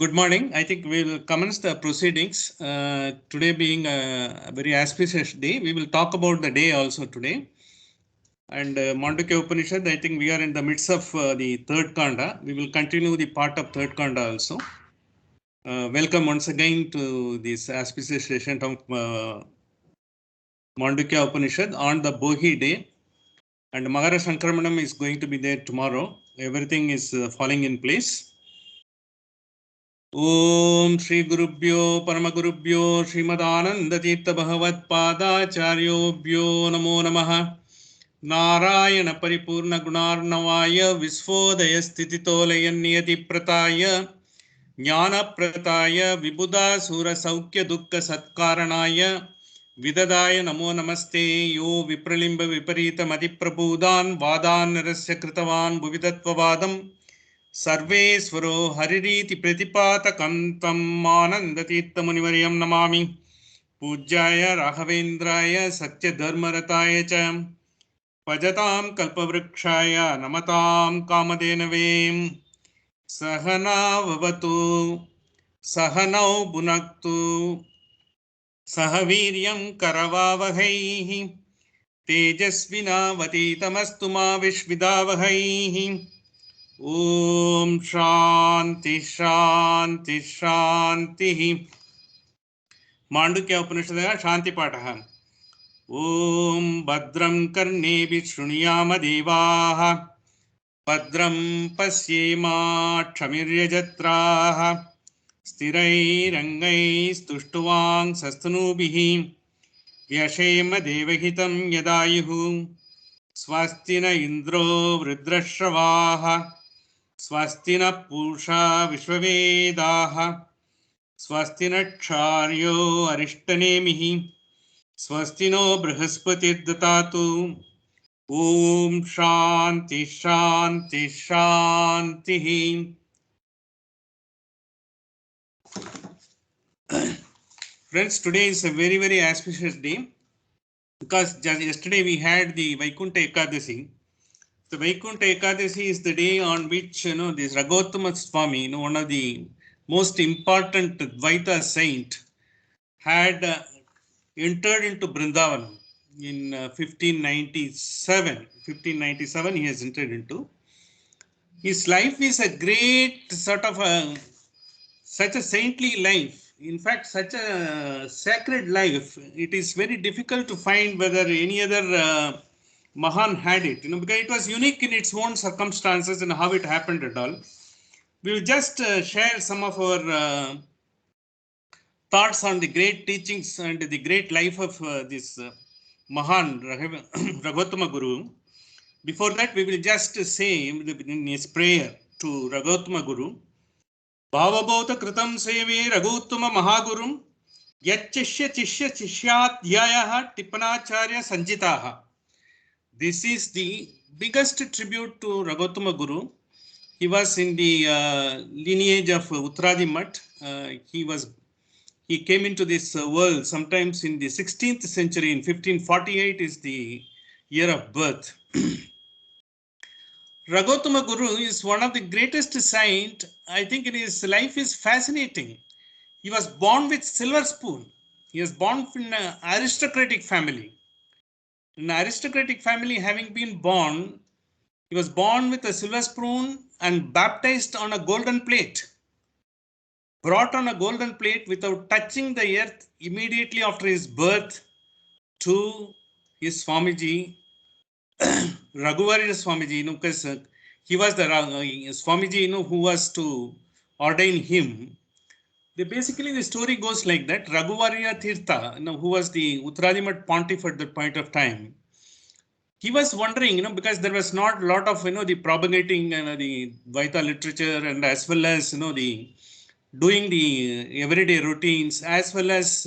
Good morning. I think we will commence the proceedings. Today being a very auspicious day, we will talk about the day also today. And Mandukhyopanishad, I think we are in the midst of the third kanda. We will continue the part of third kanda also. Welcome once again to this auspicious session of Mandukhyopanishad on the Bohi day. And Magara Sankramanam is going to be there tomorrow. Everything is falling in place. ओम श्री गुरुभ्यो परम गुरुभ्यो श्रीमदानंद तीर्थ भगवत पादाचार्योभ्यो नमो नमः नारायण परिपूर्ण गुणार्णवाय विश्वोदय स्थितितोलय नियति प्रताय ज्ञान प्रताय विबुधा सूर सौख्य दुःख सत्कारणाय विददाय नमो नमस्ते यो विप्रलिम्ब विपरीत मति प्रबोधान वादान निरस्य कृतवान भुविदत्ववादम सर्वेश्वरो हरिरीति प्रतिपातकं तम् आनन्दतीर्थमुनिवर्यं नमामि पूज्याय राघवेन्द्राय सत्यधर्मरताय च भजतां कल्पवृक्षाय नमतां कामधेनवे सहना भवतु सहनौ भुनक्तु सह वीर्यं करवावहै तेजस्विनावतीतमस्तु मा विद्विषावहै ओम शांति शांति शांति मांडुक्योपनिषद शांति पाठः ओम भद्रं कर्णेभिः शृणुयाम देवाः भद्रं पश्येमाक्षभिर्यजत्राः स्थिरैरङ्गैस्तुष्टुवांसस्तनूभिः व्यशेम देवहितं यदायुः स्वस्ति न इन्द्रो वृद्धश्रवाः स्वस्ति न पूषा विश्ववेदाः स्वस्ति न क्षार्यो अरिष्टनेमिः स्वस्ति नो बृहस्पतिर्दधातु ओम शांति शांति शांति. Friends, today is a very auspicious day because just yesterday we had the Vaikuntha Ekadasi. The Vaikuntha Ekadasi is the day on which this Raghuttama Swami, one of the most important Dvaita saint, had entered into Vrindavan in 1597. 1597 he has entered into. His life is a great sort of such a saintly life. In fact, such a sacred life. It is very difficult to find whether any other Mahan had it, because it was unique in its own circumstances and how it happened and all. We will just share some of our thoughts on the great teachings and the great life of this Mahan Raghuttama Guru. Before that, we will just say in his prayer to Raghuttama Guru, Bhavabhauta Kritam Sevi Raghuttama Mahagurum Yachishya Chishya Chishyadhyayaha Tippanacharya Sanjitaha. This is the biggest tribute to Raghuttama Guru. He was in the lineage of Uttaradi Mutt. He came into this world sometimes in the 16th century. In 1548 is the year of birth. Raghuttama Guru is one of the greatest saint. I think his life is fascinating. He was born with silver spoon. He was born in an aristocratic family. In an aristocratic family, having been born, he was born with a silver spoon and baptized on a golden plate. Brought on a golden plate without touching the earth immediately after his birth to his Swamiji, Raghuvarya Swamiji, because he was the Swamiji, who was to ordain him. Basically, the story goes like that. Raghuvarya Tirtha, who was the Uttaradimat pontiff at that point of time, he was wondering, because there was not a lot of, the propagating the Dvaita literature, and as well as, the doing the everyday routines, as well as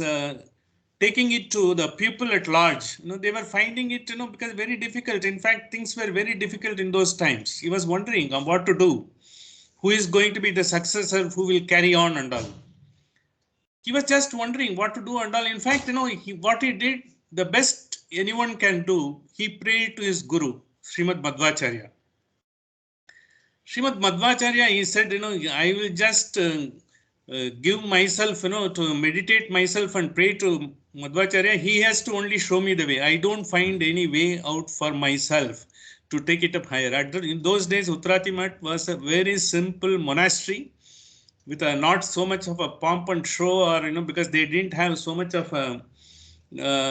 taking it to the people at large. They were finding it, because very difficult. In fact, things were very difficult in those times. He was wondering what to do. Who is going to be the successor, who will carry on and all. He was just wondering what to do and all. In fact, what he did, the best anyone can do, he prayed to his guru, Srimad Madhvacharya. Srimad Madhvacharya, he said, I will just give myself, to meditate myself and pray to Madhvacharya, he has to only show me the way. I don't find any way out for myself to take it up higher. In those days, Uttarati Math was a very simple monastery with not so much of a pomp and show, or because they didn't have so much of a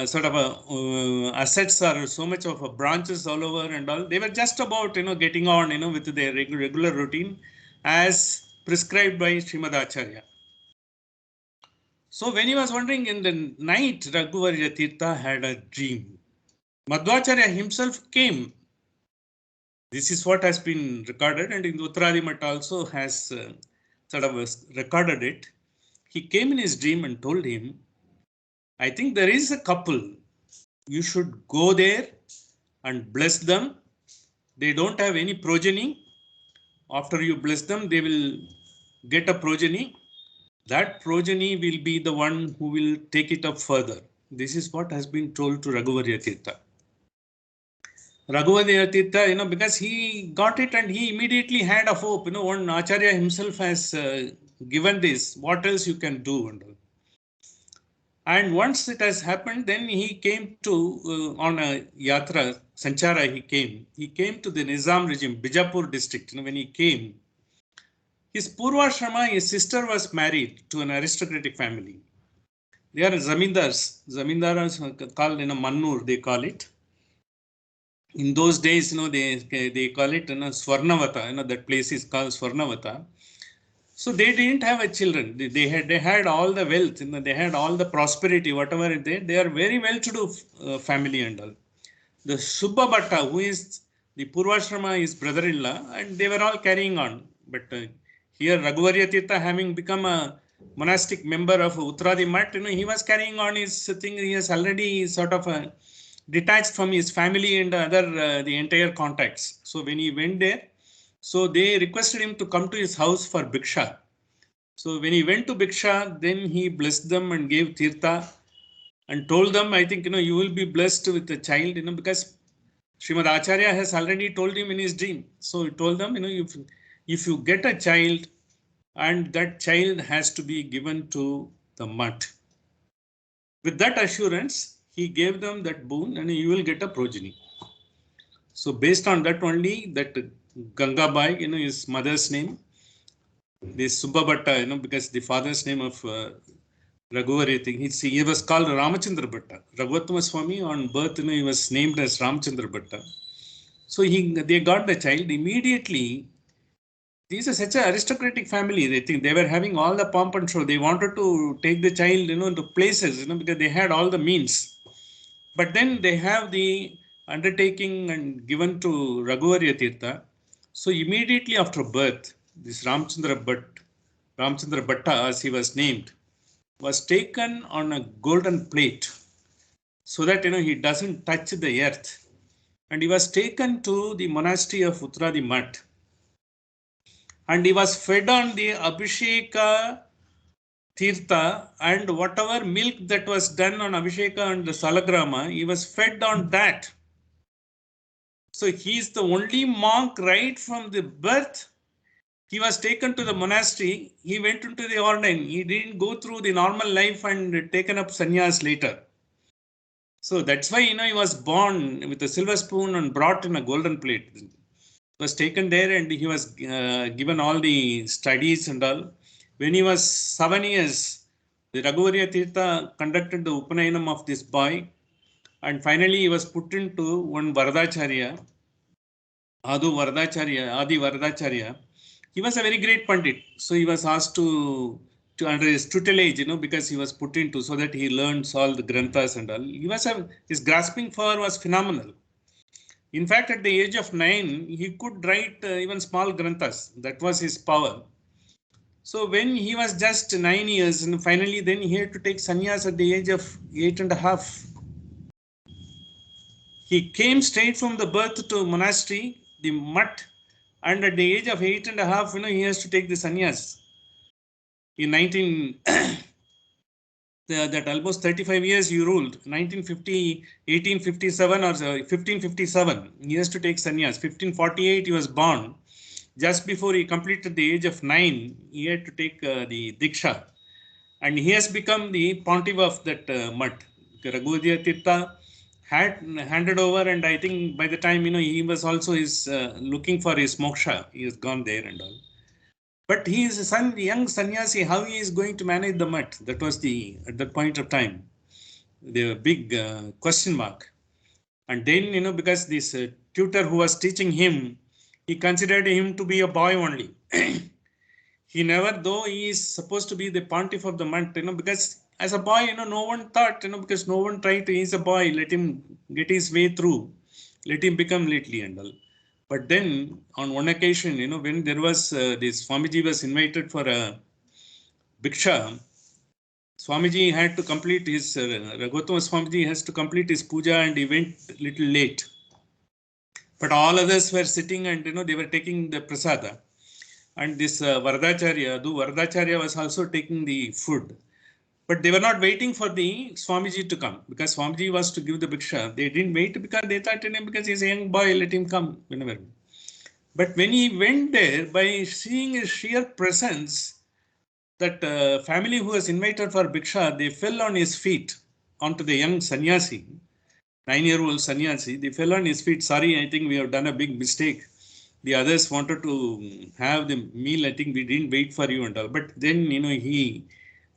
sort of a assets or so much of a branches all over and all. They were just about getting on with their regular routine as prescribed by Srimad Acharya. So when he was wandering in the night, Raghuvarya Tirtha had a dream. Madhvacharya himself came. This is what has been recorded, and in Uttaradimat also has sort of recorded it. He came in his dream and told him, I think there is a couple. You should go there and bless them. They don't have any progeny. After you bless them, they will get a progeny. That progeny will be the one who will take it up further. This is what has been told to Raghuvarya Tirtha. Raghuvarya Tirtha, because he got it and he immediately had a hope. One Acharya himself has given this. What else you can do? And once it has happened, then he came to, on a yatra, Sanchara he came. He came to the Nizam regime, Bijapur district. When he came, his Purvashrama, his sister was married to an aristocratic family. They are zamindars. Zamindars called Mannur, they call it. In those days, they call it Swarnavata. That place is called Swarnavata. So they didn't have a children. They had all the wealth. They had all the prosperity, whatever they are very well-to-do family and all. The Subba Bhatta, who is the Purvashrama, his brother-in-law, and they were all carrying on. But here Raghuvarya Tirtha, having become a monastic member of Uttaradi Math, he was carrying on his thing. He has already sort of detached from his family and the entire contacts. So when he went there, so they requested him to come to his house for Bhiksha. So when he went to Bhiksha, then he blessed them and gave Tirtha and told them, I think, you will be blessed with a child, because Srimad Acharya has already told him in his dream. So he told them, if you get a child, and that child has to be given to the mutt. With that assurance, he gave them that boon and you will get a progeny. So based on that only, that Gangabai, his mother's name, this Subba Bhatta, because the father's name of Raghuvarya thing, he was called Ramachandra Bhatta. Raghuvattama Swami on birth, he was named as Ramachandra Bhatta. So they got the child immediately. These are such an aristocratic family. They think they were having all the pomp and show. They wanted to take the child, into places, because they had all the means. But then they have the undertaking and given to Raghuvarya Tirtha. So immediately after birth, this Ramachandra Bhatta, as he was named, was taken on a golden plate so that he doesn't touch the earth. And he was taken to the monastery of Uttaradi Math. And he was fed on the Abhisheka Tirtha, and whatever milk that was done on Abhisheka and the Salagrama, he was fed on that. So he is the only monk right from the birth. He was taken to the monastery. He went into the ordain. He didn't go through the normal life and taken up sannyas later. So that's why, he was born with a silver spoon and brought in a golden plate. He was taken there and he was given all the studies and all. When he was 7 years, the Raghuvarya Tirtha conducted the Upanayanam of this boy. And finally, he was put into one Varadacharya, Adi Varadacharya. He was a very great Pandit. So he was asked to under his tutelage, because he was put into, so that he learns all the granthas and all. His grasping power was phenomenal. In fact, at the age of 9, he could write even small granthas. That was his power. So when he was just 9 years, and finally then he had to take sannyas at the age of 8.5. He came straight from the birth to monastery, the mutt, and at the age of 8.5, he has to take the sannyas. In that almost 35 years he ruled. 1857 or 1557, he has to take sannyas. 1548 he was born. just before he completed the age of 9, he had to take the Diksha. And he has become the pontiff of that mutt. Raghuvidya Tirtha had handed over, and I think by the time, he was also looking for his moksha. He has gone there and all. But he is a young sannyasi. How he is going to manage the mutt? That was at that point of time, the big question mark. And then, because this tutor who was teaching him, he considered him to be a boy only. He never, though he is supposed to be the pontiff of the month, because as a boy, no one thought, because no one tried to, he's a boy, let him get his way through, let him become lately and all. But then on one occasion, when there was this Swamiji was invited for a Bhiksha, Swamiji had to complete his, Raghotama Swamiji has to complete his puja and he went a little late. But all others were sitting and, they were taking the prasada. And this Varadacharya was also taking the food. But they were not waiting for the Swamiji to come, because Swamiji was to give the Bhiksha. They didn't wait because they thought, because he's a young boy, let him come whenever. But when he went there, by seeing his sheer presence, that family who was invited for Bhiksha, they fell on his feet onto the young sannyasi, 9-year-old sannyasi. They fell on his feet. Sorry, I think we have done a big mistake. The others wanted to have the meal. I think we didn't wait for you and all. But then, he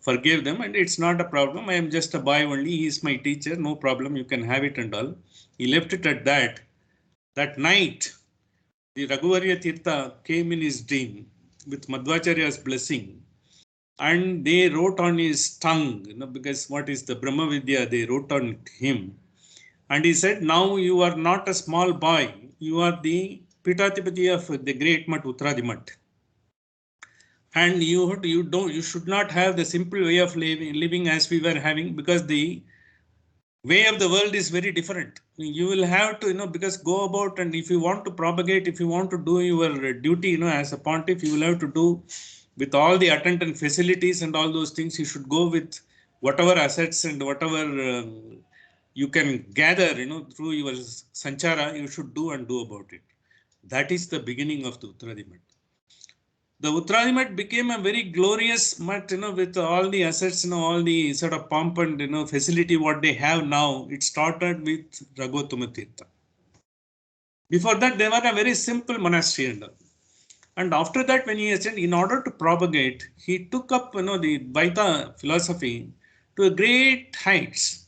forgave them, and it's not a problem. I am just a boy only. He is my teacher. No problem. You can have it and all. He left it at that. That night, the Raghuvarya Tirtha came in his dream with Madhvacharya's blessing. And they wrote on his tongue, because what is the Brahma Vidya, they wrote on him. And he said, now you are not a small boy. You are the Pitathipati of the great Mutt, Uttaradi. And you should not have the simple way of living as we were having, because the way of the world is very different. You will have to, because go about, and if you want to propagate, if you want to do your duty, as a pontiff, you will have to do with all the attendant facilities and all those things. You should go with whatever assets and whatever you can gather, through your sanchara, you should do and do about it. That is the beginning of the Uttaradi Mutt. The Uttaradi Mutt became a very glorious mutt, with all the assets, all the sort of pomp and, facility what they have now. It started with Raghotama Tirtha. Before that, they were a very simple monastery. And after that, when he ascended, in order to propagate, he took up, the Dvaita philosophy to a great heights.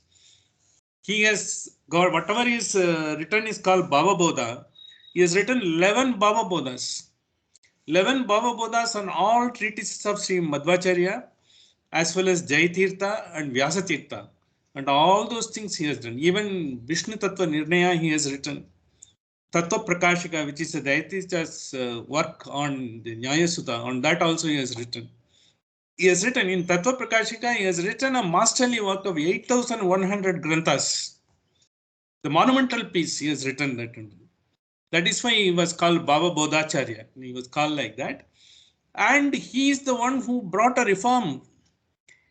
He has got, whatever is written is called Bhava Bodha. He has written 11 Bhava Bodhas. 11 Bhava Bodhas on all treatises of Sri Madhvacharya, as well as Jayatirtha and Vyasatirtha. And all those things he has done. Even Vishnu Tattva Nirnaya he has written. Tattva Prakashika, which is a Jayatirtha's work on the Nyaya Sutta, on that also he has written. He has written in Tattva Prakashika, he has written a masterly work of 8,100 granthas. The monumental piece he has written that. That is why he was called Bhava Bodhacharya. He was called like that. And he is the one who brought a reform.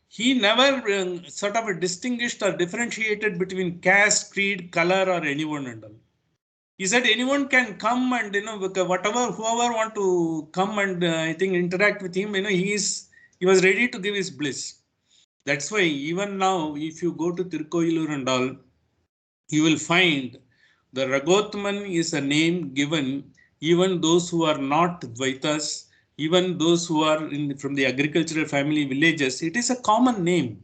He never sort of distinguished or differentiated between caste, creed, color, or anyone and all. He said anyone can come and, whoever want to come and I think interact with him, he was ready to give his bliss. That's why even now, if you go to Tirukkoyilur and all, you will find the Raghotman is a name given even those who are not Dvaitas, even those who are from the agricultural family villages. It is a common name.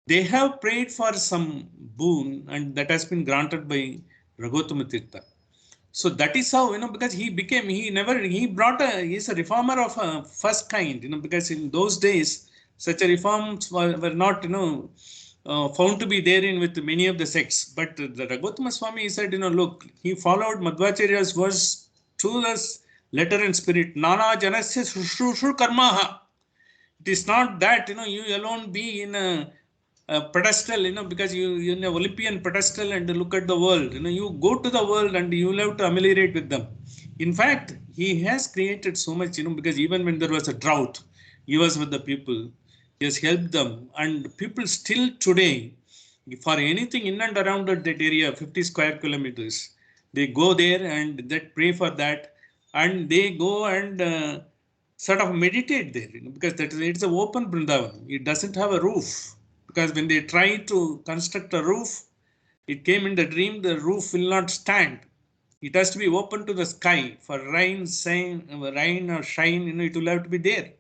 They have prayed for some boon and that has been granted by Raghotama Tirtha. So that is how, because he's a reformer of a first kind, because in those days, such a reforms were not, found to be therein with many of the sects. But the Raghotama Swami said, look, he followed Madhvacharya's words to the letter and spirit. Nana janasya shushrushu karmaha. It is not that, you alone be in a pedestal, because you're in an Olympian pedestal and look at the world. You go to the world and you will have to ameliorate with them. In fact, he has created so much, because even when there was a drought, he was with the people. He has helped them. And people still today, for anything in and around that area, 50 square kilometers, they go there and they pray for that. and they go and sort of meditate there, because it's an open Vrindavan. It doesn't have a roof, because when they try to construct a roof, it came in the dream, the roof will not stand. It has to be open to the sky for rain or shine, it will have to be there.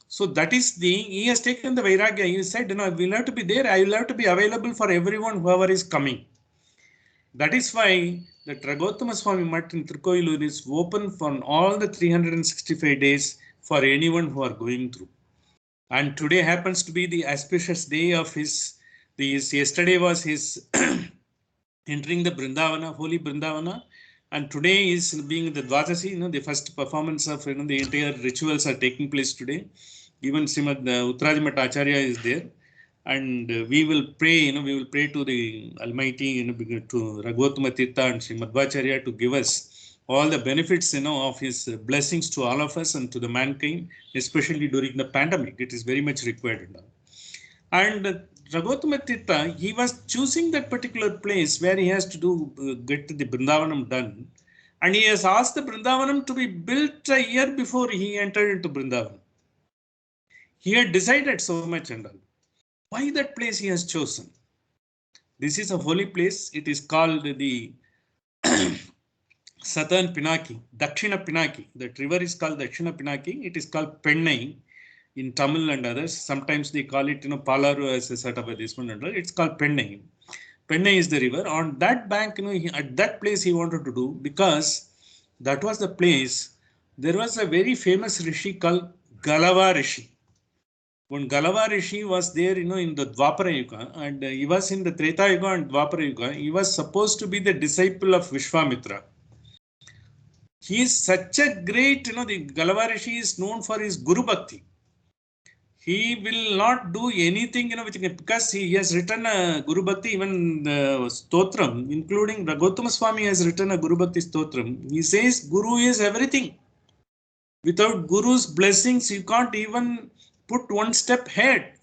So that is he has taken the Vairagya. He said, I will have to be there. I will have to be available for everyone, whoever is coming. That is why the Ragottama Swami Mutt in Thirukkovilur is open for all the 365 days for anyone who are going through. And today happens to be the auspicious day of yesterday was his entering the Brindavana, holy Brindavana. And today is being the Dwadasi, the first performance of the entire rituals are taking place today. Even Srimad Uttarajimat Acharya is there. And we will pray, we will pray to the Almighty, to Raghuttama Tirtha and Sri Madhvacharya to give us all the benefits, of his blessings to all of us and to the mankind, especially during the pandemic. It is very much required. And Raghuttama Tirtha, he was choosing that particular place where he has to get the Brindavanam done. And he has asked the Brindavanam to be built a year before he entered into Brindavan. He had decided so much and all. Why that place he has chosen? This is a holy place. It is called the Southern Pinaki, Dakshina Pinaki. That river is called Dakshina Pinaki. It is called Pennai in Tamil and others. Sometimes they call it, Palaru as a sort of a this one and all. It's called Pennai. Pennai is the river. On that bank, at that place he wanted to do, because that was the place. There was a very famous rishi called Galava Rishi. When Galava Rishi was there, in the Dwapara Yuga, and he was in the Treta Yuga and Dwapara Yuga, he was supposed to be the disciple of Vishwamitra. He is such a great, the Galava Rishi is known for his Guru Bhakti. He will not do anything, because he has written a Guru Bhakti, even Stotram, including Raghuttama Swami has written a Guru Bhakti Stotram. He says Guru is everything. Without Guru's blessings, you can't even put one step ahead.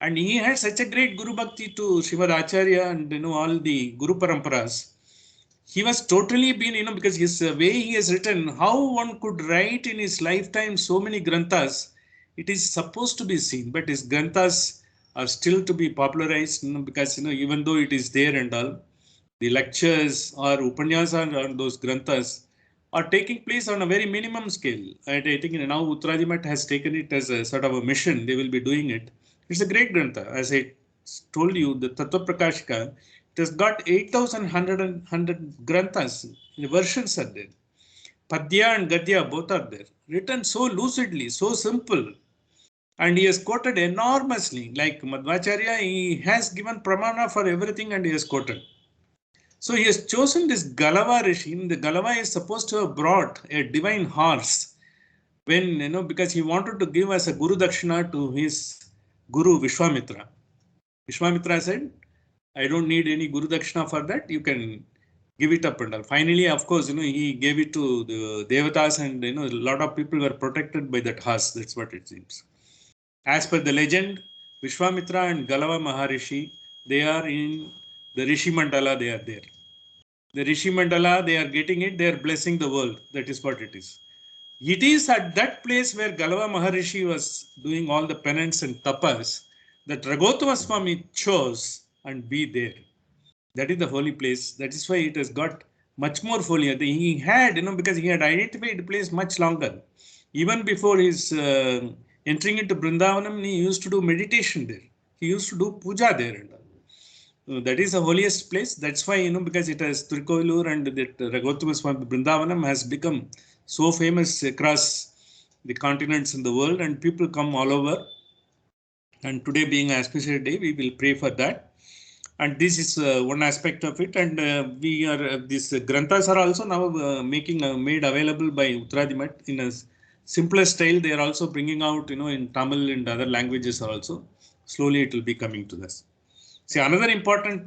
And he had such a great Guru Bhakti to Srimad Acharya and all the Guru Paramparas. He was totally been, because his way he has written, how one could write in his lifetime so many granthas, it is supposed to be seen, but his granthas are still to be popularized, because even though it is there and all, the lectures or upanyasas on those granthas are taking place on a very minimum scale. I think now Uttarajimat has taken it as a sort of a mission. They will be doing it. It's a great grantha. As I told you, the Tattva Prakashika, it has got 8,100 granthas. The versions are there. Padya and Gadya both are there. Written so lucidly, so simple. And he has quoted enormously. Like Madhvacharya, he has given pramana for everything and he has quoted. So he has chosen this Galava Rishi. The Galava is supposed to have brought a divine horse when, because he wanted to give as a Guru Dakshina to his Guru Vishwamitra. Vishwamitra said, I don't need any Guru Dakshina for that. You can give it up and all. Finally, of course, he gave it to the Devatas and, a lot of people were protected by that horse. That's what it seems. As per the legend, Vishwamitra and Galava Maharishi, they are in the Rishi Mandala, they are there. The Rishi Mandala, they are getting it, they are blessing the world. That is what it is. It is at that place where Galava Maharishi was doing all the penance and tapas that Raghuttama Swami chose and be there. That is the holy place. That is why it has got much more folia. He had, because he had identified the place much longer. Even before his entering into Brindavanam, he used to do meditation there. He used to do puja there and all. That is the holiest place. That's why, because it has Thirukkovilur and that Raghuttama Swami Brindavanam has become so famous across the continents in the world, and people come all over. And today being an auspicious day, we will pray for that. And this is one aspect of it. And we are these granthas are also now made available by Uttarajimat in a simpler style. They are also bringing out, in Tamil and other languages also. Slowly it will be coming to us. See, another important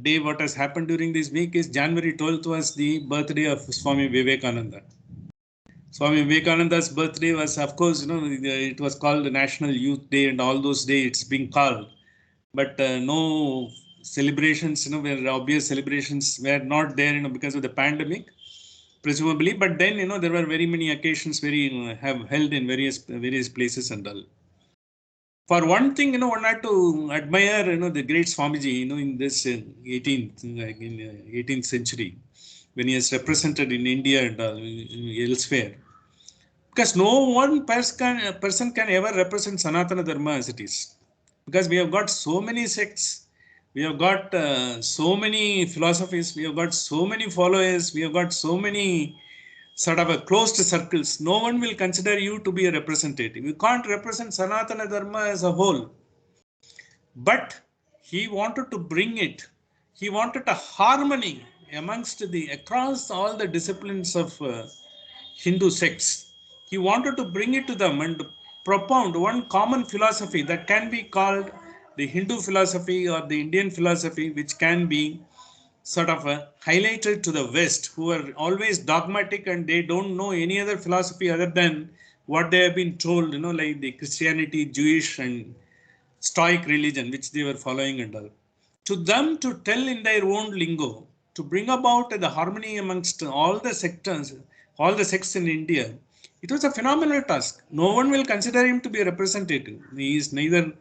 day what has happened during this week is January 12th was the birthday of Swami Vivekananda. Swami Vivekananda's birthday was, of course, it was called the National Youth Day, and all those days it's being called. But no celebrations, where obvious celebrations were not there, because of the pandemic. presumably. But then, there were very many occasions have held in various places and all. For one thing, one had to admire, the great Swamiji, in this 18th century, when he is represented in India and elsewhere. Because no one person can ever represent Sanatana Dharma as it is. Because we have got so many sects, we have got so many philosophies, we have got so many followers, we have got so many sort of a closed circles. No one will consider you to be a representative. You can't represent Sanatana Dharma as a whole. But he wanted to bring it. He wanted a harmony across all the disciplines of Hindu sects. He wanted to bring it to them and propound one common philosophy that can be called the Hindu philosophy or the Indian philosophy, which can be sort of highlighted to the West, who are always dogmatic and they don't know any other philosophy other than what they have been told, like the Christianity, Jewish, and Stoic religion, which they were following and all. To them, to tell in their own lingo, to bring about the harmony amongst all the sectors, all the sects in India, it was a phenomenal task. No one will consider him to be a representative. He is neither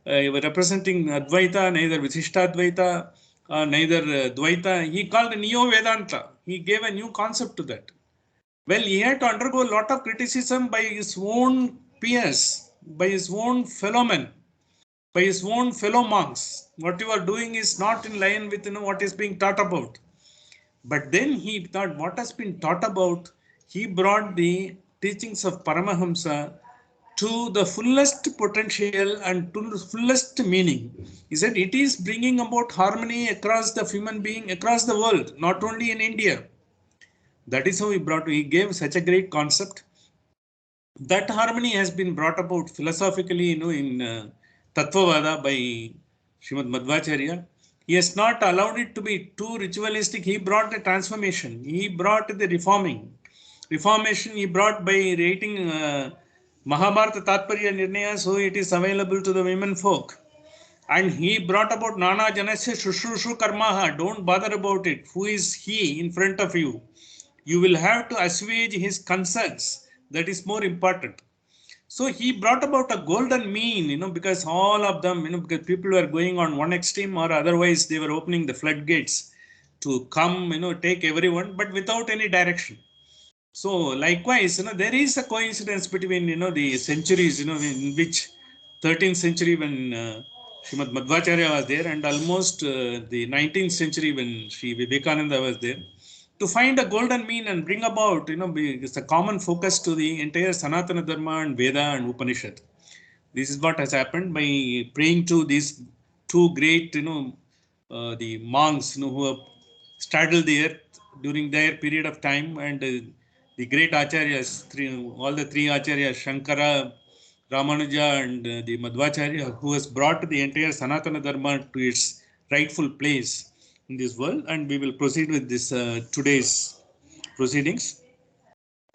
representing Advaita, neither Vishishtadvaita, neither Dvaita. He called Neo Vedanta. He gave a new concept to that. Well, he had to undergo a lot of criticism by his own peers, by his own fellow men, by his own fellow monks. What you are doing is not in line with what is being taught about. But then he thought what has been taught about, he brought the teachings of Paramahamsa to the fullest potential and to the fullest meaning. He said it is bringing about harmony across the human being, across the world, not only in India. That is how he gave such a great concept. That harmony has been brought about philosophically, in Tattvavada by Srimad Madhvacharya. He has not allowed it to be too ritualistic. He brought the transformation. He brought the reforming. Reformation he brought by writing Mahabharata Tatparya Nirnaya, so it is available to the women folk. And he brought about Nana Janasya Shushushu Karmaha. Don't bother about it. Who is he in front of you? You will have to assuage his concerns. That is more important. So he brought about a golden mean, because all of them, because people were going on one extreme or otherwise they were opening the floodgates to come, take everyone, but without any direction. So likewise, there is a coincidence between, the centuries, in which 13th century when Srimad Madhvacharya was there and almost the 19th century when Sri Vivekananda was there, to find a golden mean and bring about, it's a common focus to the entire Sanatana Dharma and Veda and Upanishad. This is what has happened by praying to these two great, the monks, who have straddled the earth during their period of time, and the great acharyas, all the three acharyas, Shankara, Ramanuja, and the Madhvacharya, who has brought the entire Sanatana Dharma to its rightful place in this world. And we will proceed with this today's proceedings.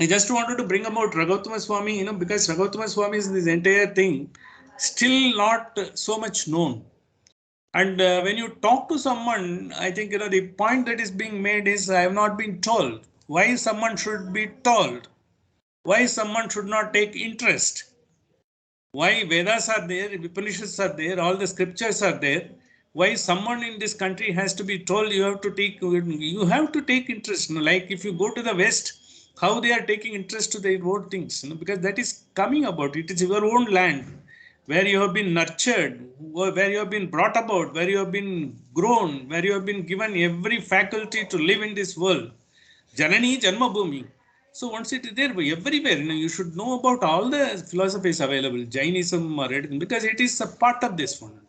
I just wanted to bring about Raghuttama Swami, because Raghuttama Swami is this entire thing still not so much known. And when you talk to someone, I think, the point that is being made is I have not been told. Why someone should be told? Why someone should not take interest? Why Vedas are there, Upanishads are there, all the scriptures are there? Why someone in this country has to be told you have to take interest? Like if you go to the West, how they are taking interest to their own things, because that is coming about. It is your own land where you have been nurtured, where you have been brought about, where you have been grown, where you have been given every faculty to live in this world. Janani Janmabhumi. So once it is there everywhere, you should know about all the philosophies available, Jainism or anything, because it is a part of this one.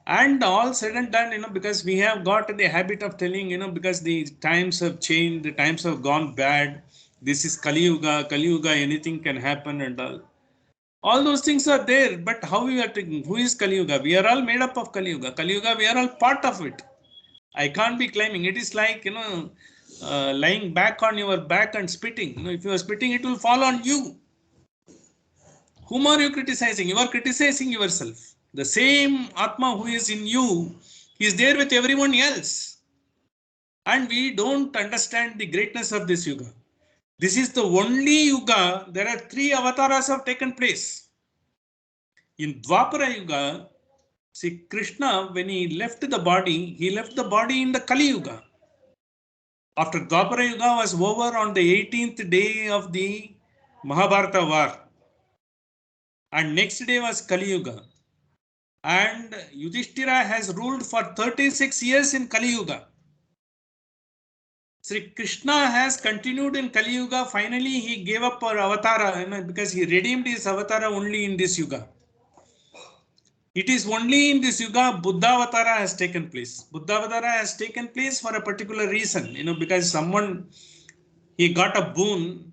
And all said and done, because we have got the habit of telling, because the times have changed, the times have gone bad. This is Kali Yuga, anything can happen and all. All those things are there, but how we are taking, who is Kali Yuga? We are all made up of Kali Yuga. Kali Yuga, we are all part of it. I can't be claiming. It is like, lying back on your back and spitting. If you are spitting, it will fall on you. Whom are you criticizing? You are criticizing yourself. The same Atma who is in you is there with everyone else. And we don't understand the greatness of this yuga. This is the only yuga, there are 3 avatars have taken place. In Dwapara Yuga, see Krishna, when he left the body in the Kali Yuga. After Dwapara Yuga was over on the 18th day of the Mahabharata war. And next day was Kali Yuga. And Yudhishthira has ruled for 36 years in Kali Yuga. Sri Krishna has continued in Kali Yuga. Finally, he gave up for Avatara, because he redeemed his Avatara only in this Yuga. It is only in this Yuga Buddha Avatara has taken place. Buddha Avatara has taken place for a particular reason, because someone, he got a boon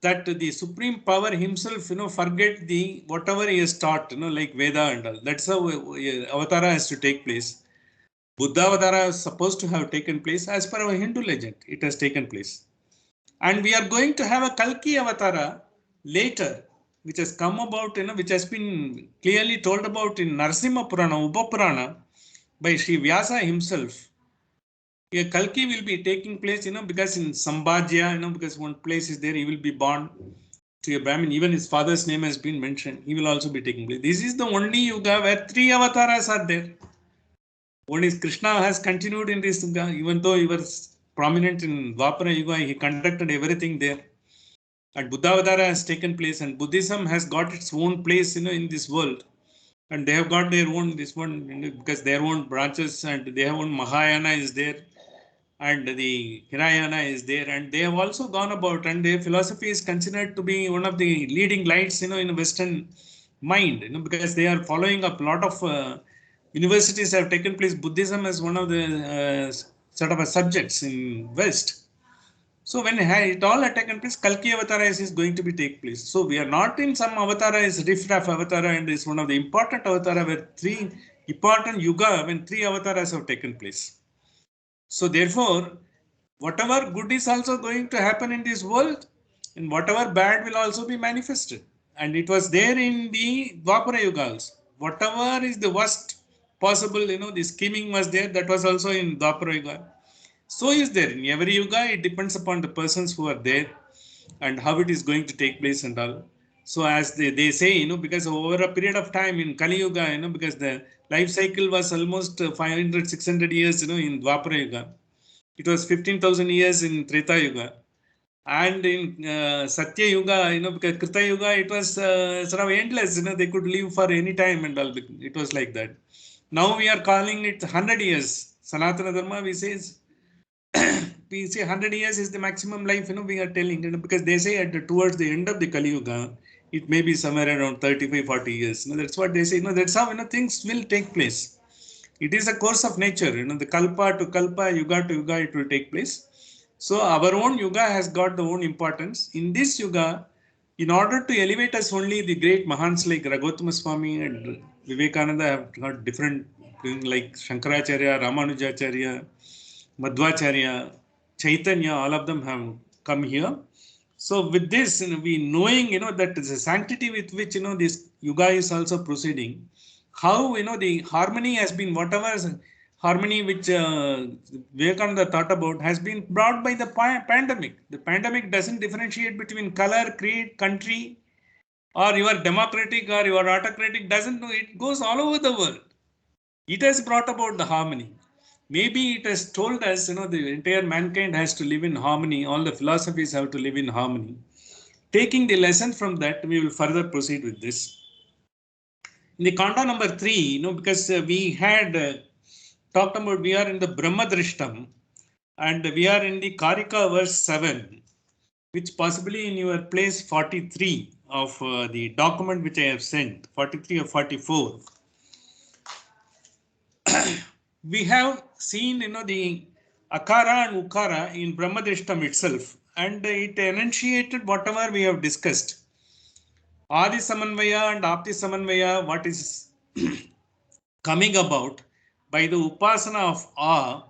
that the supreme power himself, forget the whatever he has taught, like Veda and all. That's how Avatara has to take place. Buddha Avatara is supposed to have taken place as per our Hindu legend. It has taken place. And we are going to have a Kalki Avatara later, which has come about, which has been clearly told about in Narasimha Purana, Upapurana, by Sri Vyasa himself. A Kalki will be taking place, because in Sambhajya, because one place is there, he will be born to a Brahmin. Even his father's name has been mentioned. He will also be taking place. This is the only Yuga where 3 avatars are there. One is Krishna has continued in this Yuga, even though he was prominent in Dwapara Yuga, he conducted everything there. And Buddha Avatara has taken place, and Buddhism has got its own place, in this world. And they have got their own, this one, because their own branches, and their own Mahayana is there, and the Hinayana is there, and they have also gone about, and their philosophy is considered to be one of the leading lights, in Western mind, because they are following up a lot of universities have taken place. Buddhism as one of the sort of a subjects in West. So when it all had taken place, Kalki Avatara is going to be take place. So we are not in some Avatara is riff-raff Avatara, and is one of the important Avatara where 3 important Yuga when 3 avatars have taken place. So therefore, whatever good is also going to happen in this world, and whatever bad will also be manifested. And it was there in the Dwapara Yugas. Whatever is the worst possible, the scheming was there, that was also in Dwapara Yuga. So is there in every Yuga, it depends upon the persons who are there and how it is going to take place and all. So as they say, because over a period of time in Kali Yuga, because the life cycle was almost 500, 600 years, in Dwapara Yuga. It was 15,000 years in Treta Yuga. And in Satya Yuga, because Krita Yuga, it was sort of endless, they could live for any time and all. It was like that. Now we are calling it 100 years. Sanatana Dharma, we say 100 years is the maximum life, we are telling, because they say towards the end of the Kali Yuga, it may be somewhere around 35, 40 years. That's what they say. That's how, things will take place. It is a course of nature, the Kalpa to Kalpa, Yuga to Yuga, it will take place. So our own Yuga has got the own importance. In this Yuga, in order to elevate us, only the great Mahans like Raghotama Swami and Vivekananda have got different, like Shankaracharya, Ramanujacharya, Madhvacharya, Chaitanya, all of them have come here. So with this, we knowing, that the sanctity with which, this Yuga is also proceeding, how, the harmony has been, whatever harmony which Vivekananda thought about has been brought by the pandemic. The pandemic doesn't differentiate between color, creed, country, or you are democratic or you are autocratic, doesn't know, it goes all over the world. It has brought about the harmony. Maybe it has told us, the entire mankind has to live in harmony. All the philosophies have to live in harmony. Taking the lesson from that, we will further proceed with this. In the Kanda number 3, because we had talked about, we are in the Brahmadrishtam and we are in the Karika verse 7, which possibly in your place 43 of the document which I have sent, 43 or 44. We have seen, the Akara and Ukara in Brahmadrishtam itself, and it enunciated whatever we have discussed. Adi Samanvaya and Apti Samanvaya, what is coming about by the Upasana of A,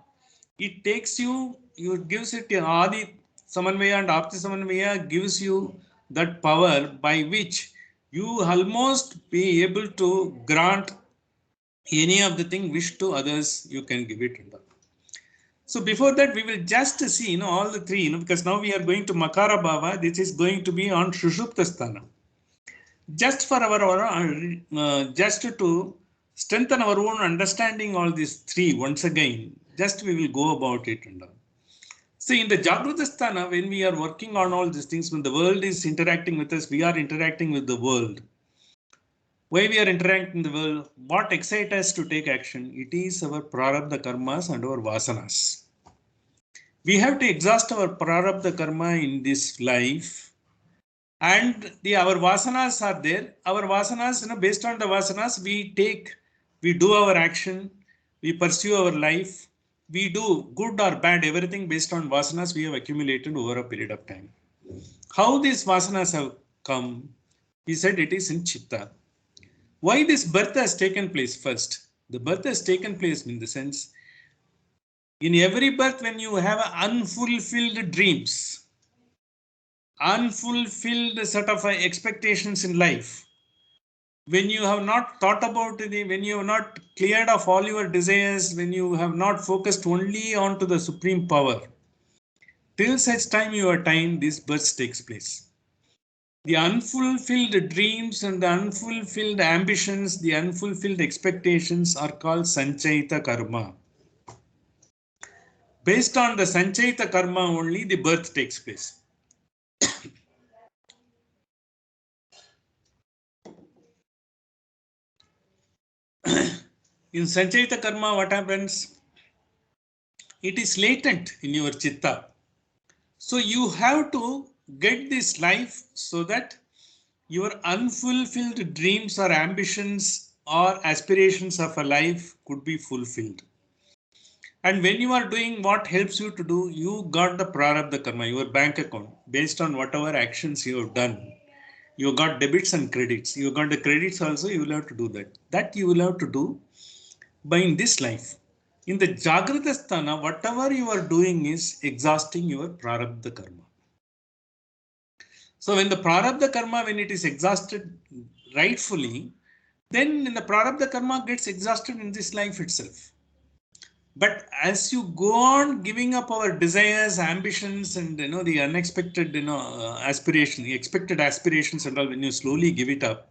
it takes you, it gives it Adi Samanvaya and Apti Samanvaya gives you that power by which you almost be able to grant any of the thing wish to others, you can give it. So before that, we will just see, all the three, because now we are going to Makara Bhava. This is going to be on Shushuptasthana. Just for just to strengthen our own understanding all these three once again, just we will go about it and all. See, in the Jagrutasthana, when we are working on all these things, when the world is interacting with us, we are interacting with the world. Why we are interacting with the world? What excites us to take action? It is our prarabdha karmas and our vasanas. We have to exhaust our prarabdha karma in this life, and our vasanas are there. Our vasanas, based on the vasanas, we do our action, we pursue our life, we do good or bad, everything based on vasanas we have accumulated over a period of time. How these vasanas have come? We said it is in chitta. Why this birth has taken place first? The birth has taken place in the sense, in every birth when you have unfulfilled dreams, unfulfilled sort of expectations in life, when you have not thought about it, when you have not cleared off all your desires, when you have not focused only on to the supreme power, till such time you attain, this birth takes place. The unfulfilled dreams and the unfulfilled ambitions, the unfulfilled expectations are called sanchayita karma. Based on the sanchayita karma only the birth takes place. In sanchayita karma, what happens? It is latent in your chitta. So you have to get this life so that your unfulfilled dreams or ambitions or aspirations of a life could be fulfilled. And when you are doing what helps you to do, you got the prarabdha karma, your bank account, based on whatever actions you have done. You got debits and credits. You got the credits also, you will have to do that. That you will have to do by in this life. In the Jagrata Sthana, whatever you are doing is exhausting your prarabdha karma. So when the prarabdha karma, when it is exhausted rightfully, then in the prarabdha karma gets exhausted in this life itself. But as you go on giving up our desires, ambitions, and the unexpected aspiration, the expected aspirations and all, when you slowly give it up,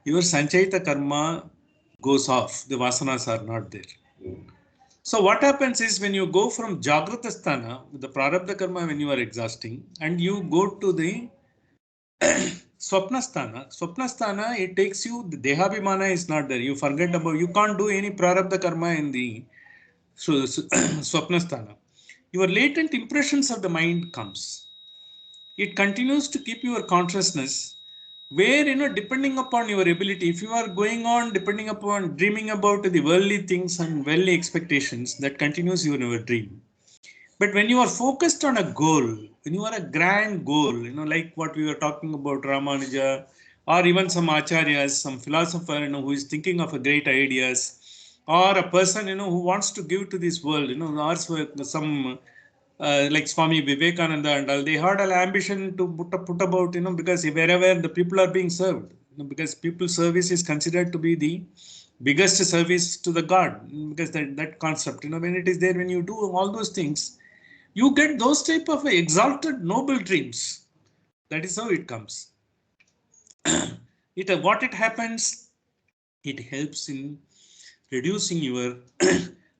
your sanchayita karma goes off. The vasanas are not there. So what happens is when you go from Jagrata Sthana, the Prarabdha Karma when you are exhausting, and you go to the Swapnasthana, it takes you, the Dehabhimana is not there. You forget about, you can't do any Prarabdha Karma in the Swapnasthana. Your latent impressions of the mind comes. It continues to keep your consciousness where, depending upon your ability, if you are going on depending upon dreaming about the worldly things and worldly expectations, that continues your dream. But when you are focused on a goal, when you are a grand goal, like what we were talking about Ramanuja, or even some acharyas, some philosopher, who is thinking of a great ideas, or a person, who wants to give to this world, or some like Swami Vivekananda and all, they had an ambition to put about, because wherever the people are being served, because people service is considered to be the biggest service to the God, because that concept, when it is there, when you do all those things, you get those type of exalted noble dreams. That is how it comes. What it happens, it helps in reducing your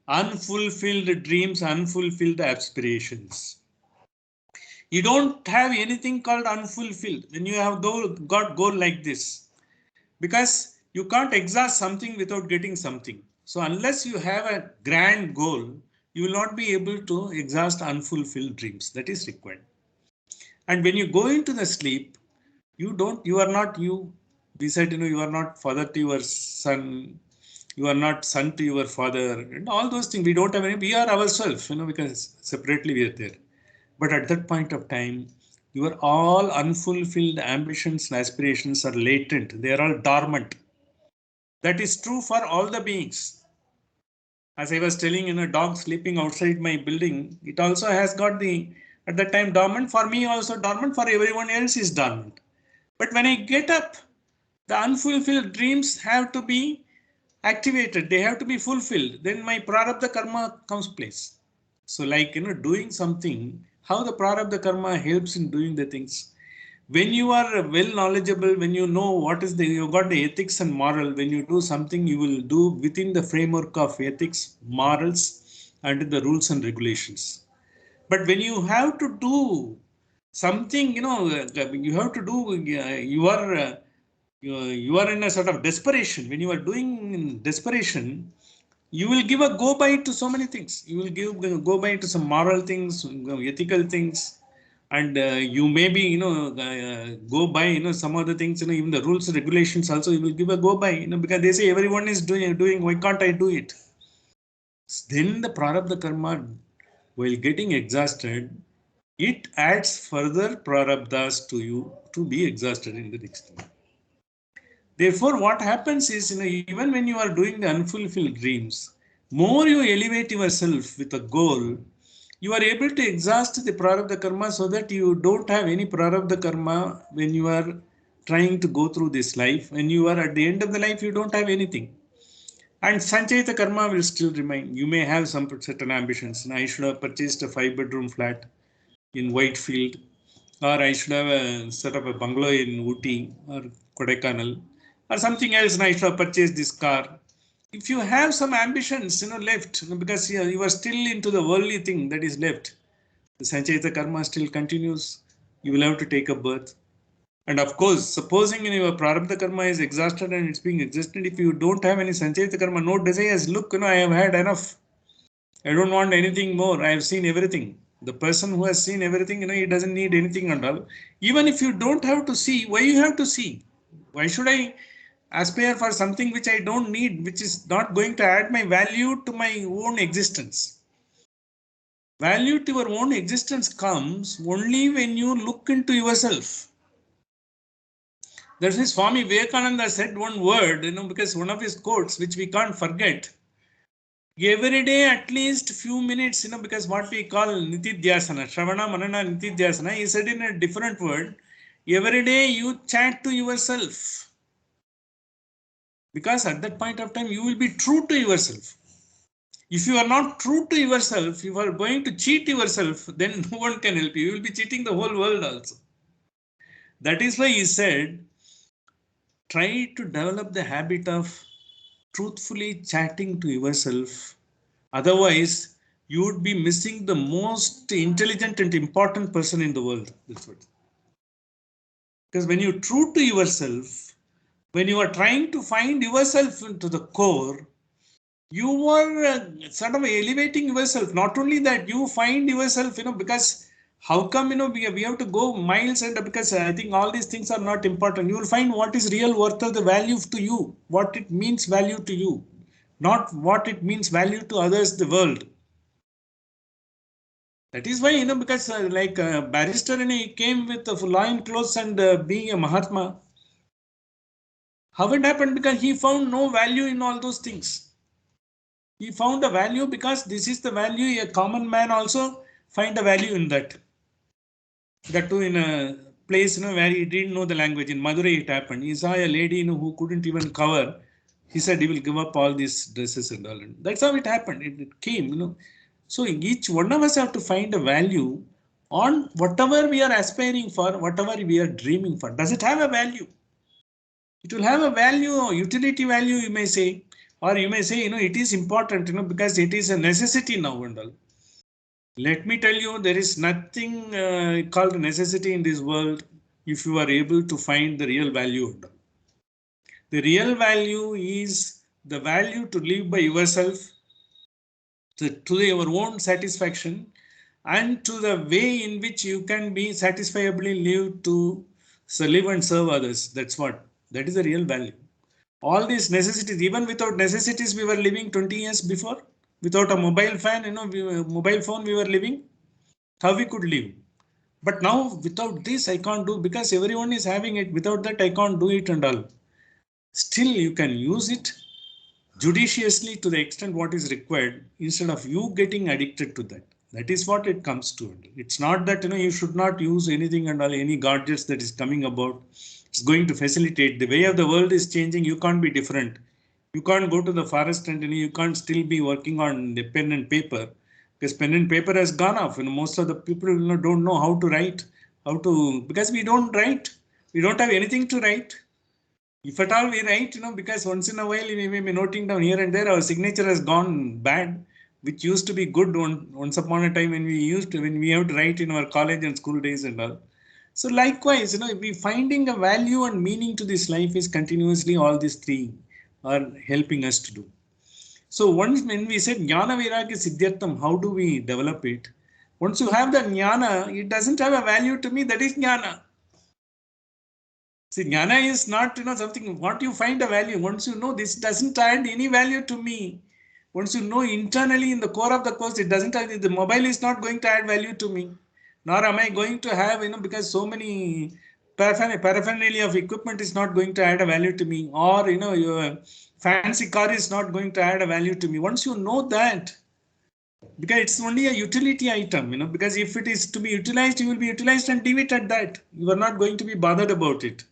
unfulfilled dreams, unfulfilled aspirations. You don't have anything called unfulfilled when you have got goal like this, because you can't exhaust something without getting something. So unless you have a grand goal, you will not be able to exhaust unfulfilled dreams. That is required. And when you go into the sleep, you are not you. We said, you are not father to your son, you are not son to your father, and all those things. We don't have any, we are ourselves, because separately we are there. But at that point of time, your all unfulfilled ambitions and aspirations are latent. They are all dormant. That is true for all the beings. As I was telling, a dog sleeping outside my building, it also has got at that time dormant. For me also dormant, for everyone else is dormant. But when I get up, the unfulfilled dreams have to be activated. They have to be fulfilled. Then my prarabdha karma comes place. So like, doing something, how the prarabdha karma helps in doing the things. When you are well knowledgeable, when you know what is you got the ethics and moral, when you do something, you will do within the framework of ethics, morals, and the rules and regulations. But when you have to do something, you have to do, you are in a sort of desperation. When you are doing in desperation, you will give a go by to so many things. You will give go by to some moral things, ethical things, and you maybe go by some other things. Even the rules and regulations also you will give a go by. Because they say everyone is doing. Why can't I do it? Then the prarabdha karma, while getting exhausted, it adds further prarabdhas to you to be exhausted in the next time. Therefore, what happens is, even when you are doing the unfulfilled dreams, more you elevate yourself with a goal, you are able to exhaust the prarabdha karma so that you don't have any prarabdha karma when you are trying to go through this life. When you are at the end of the life, you don't have anything. And Sanchayita karma will still remain. You may have some certain ambitions. I should have purchased a 5-bedroom flat in Whitefield, or I should have set up a bungalow in Ooty or Kodaikanal, or something else, and I should have purchased this car. If you have some ambitions, left, because you are still into the worldly thing that is left, the Sanchayita karma still continues. You will have to take a birth. And of course, supposing your prarabdha karma is exhausted and it's being exhausted, if you don't have any Sanchayita karma, no desires, look, I have had enough. I don't want anything more. I have seen everything. The person who has seen everything, he doesn't need anything at all. Even if you don't have to see, why you have to see? Why should I aspire for something which I don't need, which is not going to add my value to my own existence? Value to your own existence comes only when you look into yourself. That's why Swami Vivekananda said one word, because one of his quotes, which we can't forget, every day at least few minutes, because what we call nitidhyasana, Shravana, Manana, nitidhyasana, he said in a different word, every day you chat to yourself. Because at that point of time, you will be true to yourself. If you are not true to yourself, you are going to cheat yourself, then no one can help you. You will be cheating the whole world also. That is why he said, try to develop the habit of truthfully chatting to yourself. Otherwise, you would be missing the most intelligent and important person in the world. That's what. Because when you're true to yourself, when you are trying to find yourself into the core, you are sort of elevating yourself. Not only that, you find yourself, because how come, we have to go miles, and because I think all these things are not important. You will find what is real worth of the value to you, what it means value to you, not what it means value to others, the world. That is why, because like barrister, he came with lion clothes and being a Mahatma. How it happened? Because he found no value in all those things. He found a value because this is the value a common man also find a value in that. That too in a place where he didn't know the language. In Madurai it happened. He saw a lady who couldn't even cover. He said he will give up all these dresses and all. And that's how it happened. It came. So each one of us have to find a value on whatever we are aspiring for, whatever we are dreaming for. Does it have a value? It will have a value, utility value, you may say, or you may say, it is important, because it is a necessity now and all. Let me tell you, there is nothing called necessity in this world if you are able to find the real value. The real value is the value to live by yourself, to your own satisfaction, and to the way in which you can be satisfiably live to live and serve others. That's what. That is the real value. All these necessities, even without necessities, we were living 20 years before. Without a mobile phone, mobile phone, we were living. How we could live. But now, without this, I can't do, because everyone is having it. Without that, I can't do it and all. Still, you can use it judiciously to the extent what is required, instead of you getting addicted to that. That is what it comes to. It's not that you should not use anything and all, any gadgets that is coming about. It's going to facilitate. The way of the world is changing. You can't be different. You can't go to the forest and you can't still be working on the pen and paper. because pen and paper has gone off. Most of the people don't know how to write, because we don't write. We don't have anything to write. If at all we write, because once in a while we may be noting down here and there, our signature has gone bad, which used to be good once upon a time when we have to write in our college and school days and all. So likewise, we finding a value and meaning to this life is continuously all these three are helping us to do. So once when we said jnana vairagya siddhyartham, how do we develop it? Once you have the jnana, it doesn't have a value to me. That is jnana. See, jnana is not something what you find a value. Once you know this doesn't add any value to me. Once you know internally in the core of the course, it doesn't add, the mobile is not going to add value to me. Nor am I going to have, because so many paraphernalia of equipment is not going to add a value to me. Or, your fancy car is not going to add a value to me. Once you know that, because it's only a utility item, because if it is to be utilized, you will be utilized and leave it at that. You are not going to be bothered about it.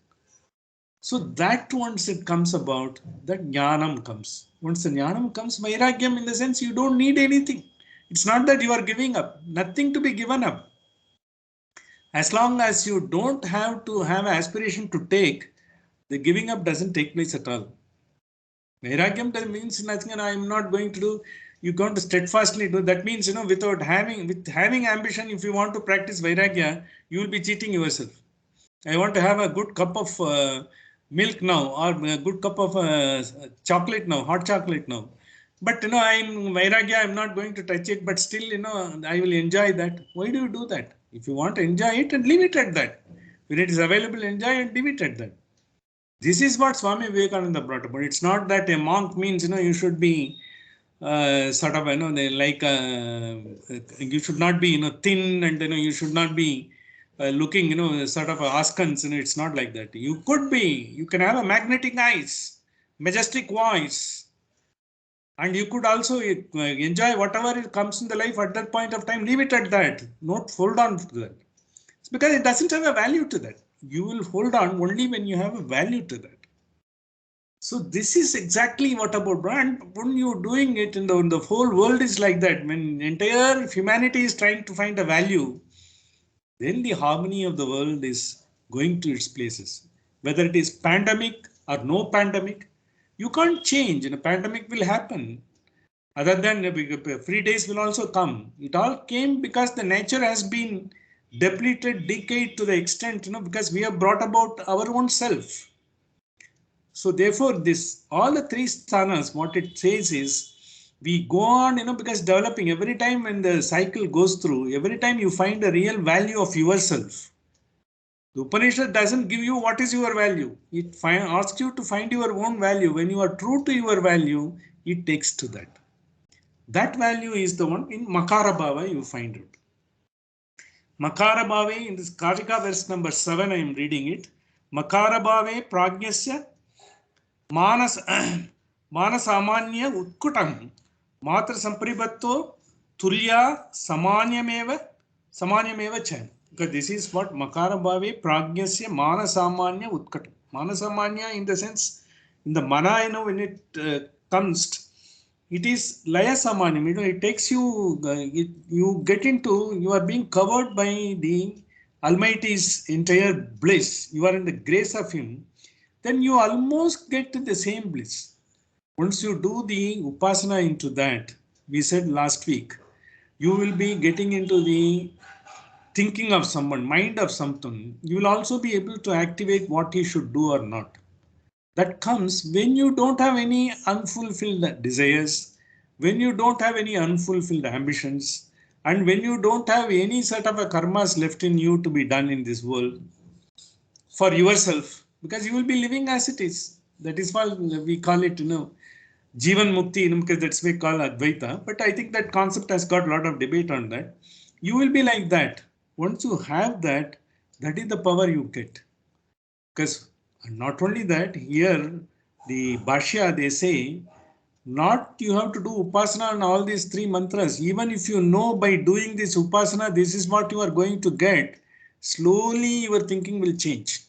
So that once it comes about, that jnanam comes. Once the jnanam comes, vairagyam in the sense you don't need anything. It's not that you are giving up, nothing to be given up. As long as you don't have to have aspiration to take, the giving up doesn't take place at all. Vairagyam means nothing, and I am not going to do. You're going to steadfastly do. That means, with having ambition, if you want to practice vairagya, you will be cheating yourself. I want to have a good cup of milk now, or a good cup of chocolate now, hot chocolate now. But I'm vairagya, I'm not going to touch it, but still, I will enjoy that. Why do you do that? If you want to enjoy it, and leave it at that. When it is available, enjoy and leave it at that. This is what Swami Vivekananda brought about. It's not that a monk means, you should be sort of, you should not be, thin, and, you should not be looking, sort of askance. It's not like that. You can have a magnetic eyes, majestic voice, and you could also enjoy whatever it comes in the life at that point of time. Leave it at that. Not hold on to that. It's because it doesn't have a value to that. You will hold on only when you have a value to that. So this is exactly what about brand. When you're doing it in the whole world is like that. When entire humanity is trying to find a value, then the harmony of the world is going to its places. Whether it is pandemic or no pandemic, you can't change. A pandemic will happen. Other than free days will also come. It all came because the nature has been depleted, decayed to the extent, because we have brought about our own self. So therefore, all the three sthanas, what it says is, we go on, because developing every time when the cycle goes through, every time you find a real value of yourself. The Upanishad doesn't give you what is your value. It asks you to find your own value. When you are true to your value, it takes to that. That value is the one in Makara Bhava you find it. Makara Bhave, in this Kajika verse number 7, I am reading it. Makara Bhave Prajnasya मानसामान्य उत्कुटं मात्र संपरिबद्धो तुल्या samanyameva च. Because this is what makara bhave prajnasya manasamanya utkatam. Manasamanya in the sense, in the mana, when it comes, it is laya samanyam. It takes you, you are being covered by the Almighty's entire bliss. You are in the grace of Him. Then you almost get to the same bliss. Once you do the upasana into that, we said last week, you will be getting into the thinking of someone, mind of something. You will also be able to activate what he should do or not. That comes when you don't have any unfulfilled desires, when you don't have any unfulfilled ambitions, and when you don't have any sort of a karmas left in you to be done in this world for yourself. Because you will be living as it is. That is why we call it, Jivan Mukti, because that's what we call Advaita. But I think that concept has got a lot of debate on that. You will be like that. Once you have that, that is the power you get. Because not only that, here the Bhashya, they say, not you have to do Upasana and all these three mantras. Even if you know by doing this Upasana, this is what you are going to get, slowly your thinking will change.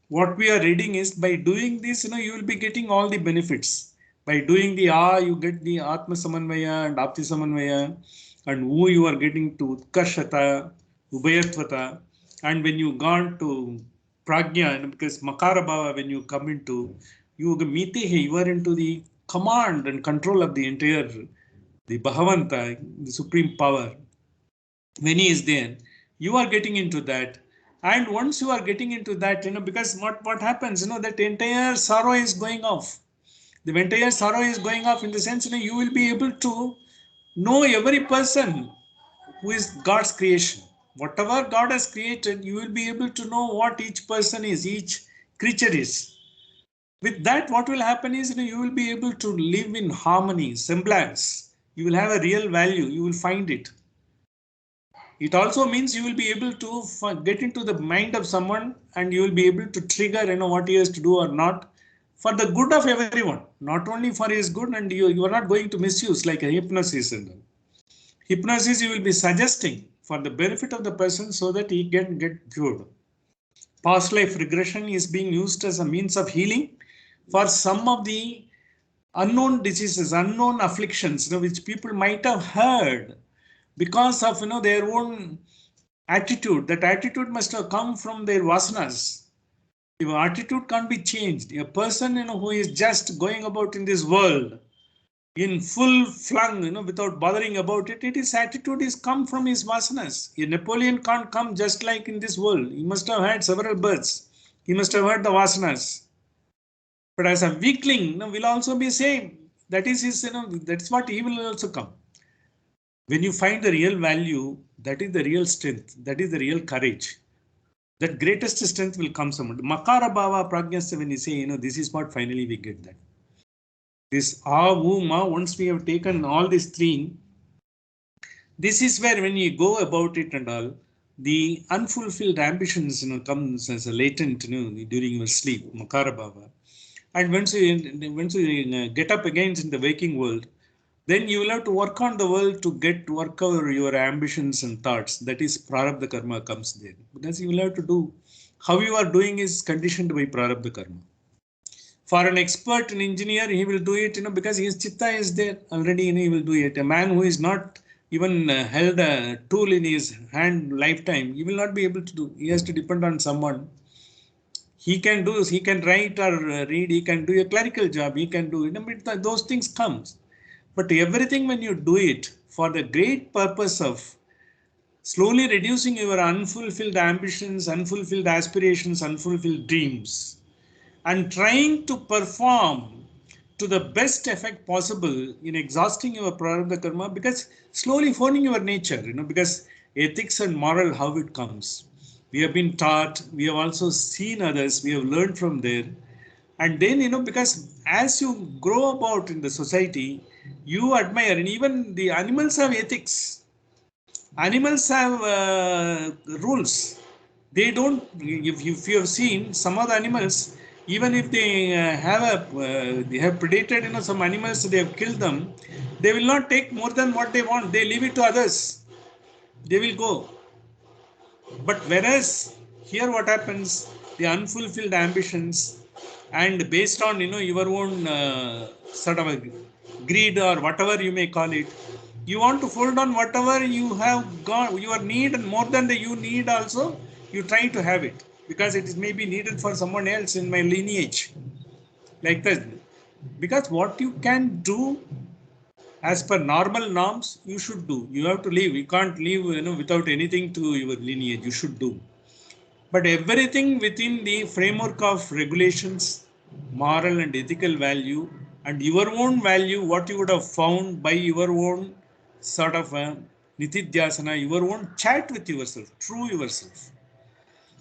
What we are reading is, by doing this, you will be getting all the benefits. By doing the you get the Atma Samanvaya and Apti Samanvaya, and who you are getting to Utkashata, Ubayatvata, and when you gone to Pragya, because Makara Bhava, when you come into, you are into the command and control of the entire, the Bhavanta, the supreme power. When he is there, you are getting into that. And once you are getting into that, because what happens, that entire sorrow is going off. The entire sorrow is going off in the sense, you will be able to know every person who is God's creation. Whatever God has created, you will be able to know what each person is, each creature is. With that, what will happen is, you will be able to live in harmony, semblance. You will have a real value. You will find it. It also means you will be able to get into the mind of someone, and you will be able to trigger, what he has to do or not, for the good of everyone, not only for his good, and you are not going to misuse like a hypnosis. Hypnosis you will be suggesting for the benefit of the person so that he can get cured. Past life regression is being used as a means of healing for some of the unknown diseases, unknown afflictions, which people might have heard because of their own attitude. That attitude must have come from their vasanas. Your attitude can't be changed. A person who is just going about in this world in full flung, without bothering about it, his attitude is come from his vasanas. A Napoleon can't come just like in this world. He must have had several births. He must have had the vasanas. But as a weakling, will also be same. That is his, that's what he will also come. When you find the real value, that is the real strength, that is the real courage. That greatest strength will come somewhere. Makara Bhava Pragyasya, when you say, this is what finally we get that. This Ma, once we have taken all these three, this is where when you go about it and all, the unfulfilled ambitions, comes as a latent, during your sleep, Makara Bhava. And once you get up again in the waking world, then you will have to work on the world to work over your ambitions and thoughts. That is Prarabdha Karma comes there. Because you will have to do, how you are doing is conditioned by Prarabdha Karma. For an expert, an engineer, he will do it, because his chitta is there already, he will do it. A man who is not even held a tool in his hand lifetime, he will not be able to do. He has to depend on someone. He can do, he can write or read, he can do a clerical job, he can do it. Those things comes. But everything when you do it for the great purpose of slowly reducing your unfulfilled ambitions, unfulfilled aspirations, unfulfilled dreams, and trying to perform to the best effect possible in exhausting your prarabdha karma, because slowly honing your nature, because ethics and moral, how it comes. We have been taught, we have also seen others, we have learned from there. And then, because as you grow about in the society, you admire, and even the animals have ethics. Animals have rules. They don't, if you have seen some of the animals, even if they they have predated, some animals, they have killed them, they will not take more than what they want. They leave it to others. They will go. But whereas here what happens, the unfulfilled ambitions, and based on your own sort of a greed or whatever you may call it, you want to hold on whatever you have got, your need, and more than the you need also, you try to have it because it is maybe needed for someone else in my lineage, like that. Because what you can do as per normal norms, you should do. You have to live. You can't live without anything to your lineage. You should do. But everything within the framework of regulations, moral and ethical value, and your own value, what you would have found by your own sort of nitidhyasana, your own chat with yourself, true yourself.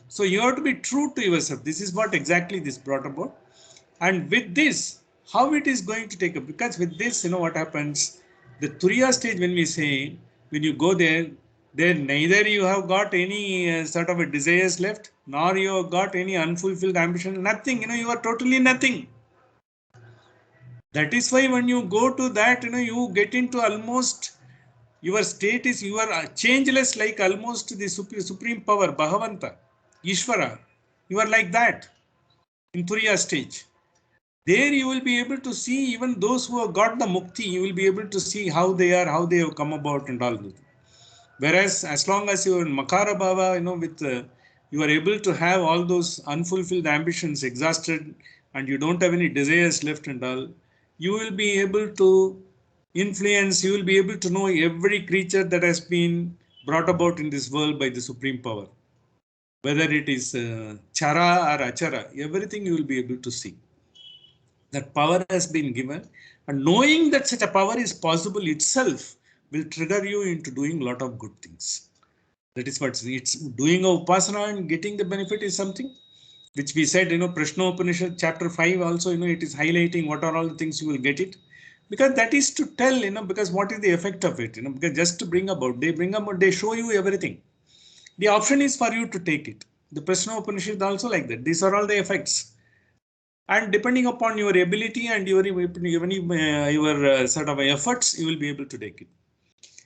So you have to be true to yourself. This is what exactly this brought about. And with this, how it is going to take up, because with this, what happens, the Turiya stage, when we say, when you go there, then neither you have got any sort of a desires left, nor you have got any unfulfilled ambition, nothing, you are totally nothing. That is why when you go to that, you get into almost, your state is, you are changeless, like almost the supreme power, Bhavanta, Ishvara. You are like that in Turiya stage. There you will be able to see even those who have got the mukti, you will be able to see how they are, how they have come about and all. Whereas as long as you are in Makara Bhava, with you are able to have all those unfulfilled ambitions exhausted and you don't have any desires left and all, you will be able to influence, you will be able to know every creature that has been brought about in this world by the supreme power. Whether it is chara or achara, everything you will be able to see. That power has been given, and knowing that such a power is possible itself will trigger you into doing a lot of good things. That is what it's doing a upasana and getting the benefit is something which we said, Prashna Upanishad chapter 5 also, it is highlighting what are all the things you will get it. Because that is to tell, because what is the effect of it, because just to bring about, they show you everything. The option is for you to take it. The Prashna Upanishad also like that. These are all the effects. And depending upon your ability and your sort of efforts, you will be able to take it.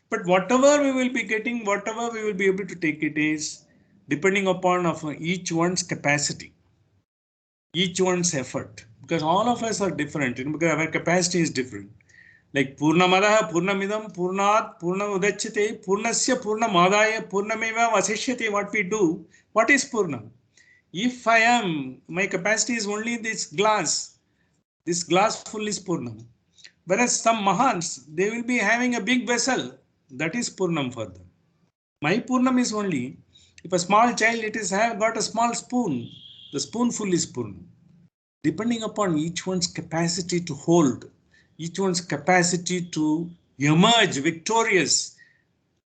But whatever we will be getting, whatever we will be able to take it is depending upon of each one's capacity, each one's effort. Because all of us are different, because our capacity is different. Like Purnamadaha, Purnamidam, Purnat, Purna Udachite, Purnasya, Purnamadaya, Purnameva, Vasishyate, what we do, what is Purna? If my capacity is only this glass full is Purnam. Whereas some Mahans, they will be having a big vessel, that is Purnam for them. My Purnam is only, if a small child, it is got a small spoon, the spoonful is Purnam. Depending upon each one's capacity to hold, each one's capacity to emerge victorious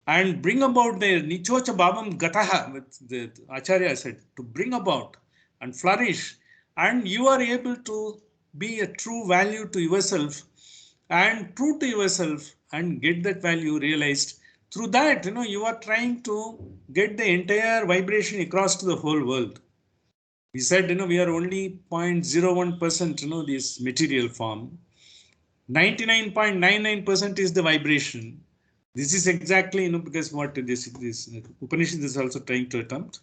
and bring about their Nichocha Bhavam Gataha, with the Acharya said, to bring about and flourish, and you are able to be a true value to yourself and true to yourself and get that value realized. Through that, you are trying to get the entire vibration across to the whole world. We said, we are only 0.01%, this material form. 99.99% is the vibration. This is exactly, because what this Upanishad is also trying to attempt.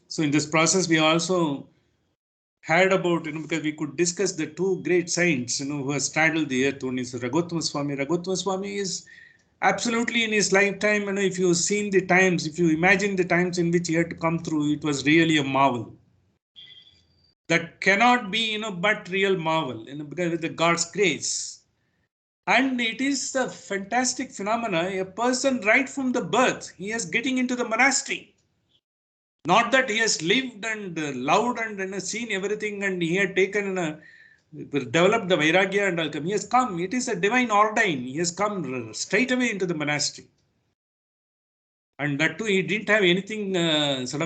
So in this process, we also had about, because we could discuss the two great saints, who have straddled the earth. One is Raghutama Swami. Raghutama Swami is absolutely in his lifetime, if you've seen the times, if you imagine the times in which he had to come through, it was really a marvel. That cannot be, but real marvel, because with the God's grace. And it is a fantastic phenomena. A person right from the birth, he is getting into the monastery. Not that he has lived and loved and seen everything and he had taken developed the Vairagya and all. He has come. It is a divine ordain. He has come straight away into the monastery. And that too, he didn't have anything,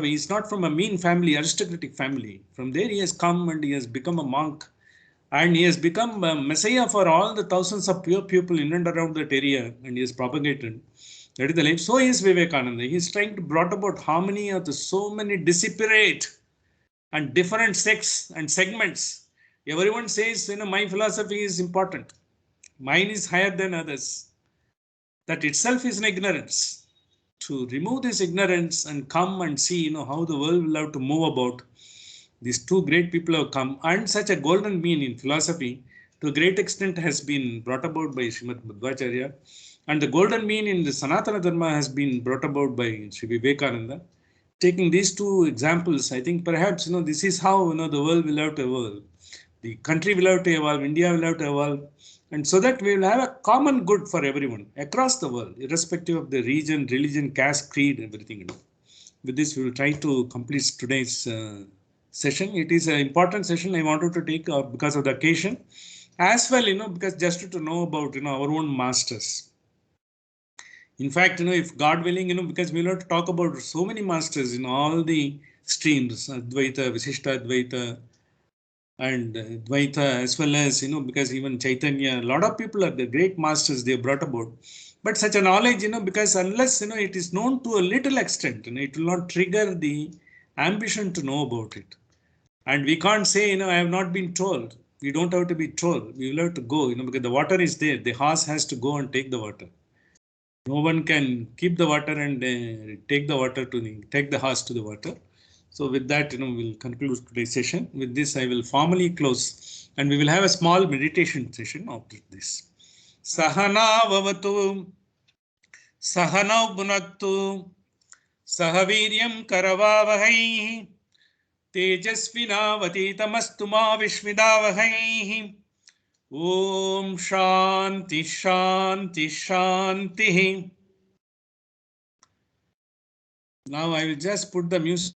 he's not from a mean family, aristocratic family. From there he has come and he has become a monk. And he has become a messiah for all the thousands of pure people in and around that area, and he has propagated. That is the life. So is Vivekananda. He is trying to brought about harmony of the so many disparate and different sects and segments. Everyone says, my philosophy is important. Mine is higher than others. That itself is an ignorance. To remove this ignorance and come and see, how the world will have to move about. These two great people have come, and such a golden mean in philosophy to a great extent has been brought about by Srimad Madhvacharya, and the golden mean in the Sanatana Dharma has been brought about by Sri Vivekananda. Taking these two examples, I think perhaps this is how the world will have to evolve, the country will have to evolve, India will have to evolve, and so that we will have a common good for everyone across the world, irrespective of the region, religion, caste, creed, everything. With this, we will try to complete today's session. It is an important session I wanted to take because of the occasion, as well, because just to know about, our own masters. In fact, if God willing, because we will have to talk about so many masters in all the streams, Advaita, Visishta Advaita, and Dvaita, as well as, because even Chaitanya, a lot of people are the great masters they brought about. But such a knowledge, because unless, it is known to a little extent, it will not trigger the ambition to know about it. And we can't say, I have not been told. We don't have to be told. We will have to go, because the water is there. The horse has to go and take the water. No one can keep the water and take the horse to the water. So with that, we'll conclude today's session. With this, I will formally close, and we will have a small meditation session after this. Sahana vavatu, sahanau bhunaktu, sahaviryam karavavahai, tejasvinavaditamastu ma vishvidavahai. Om Shanti Shanti Shanti. Now I will just put the music.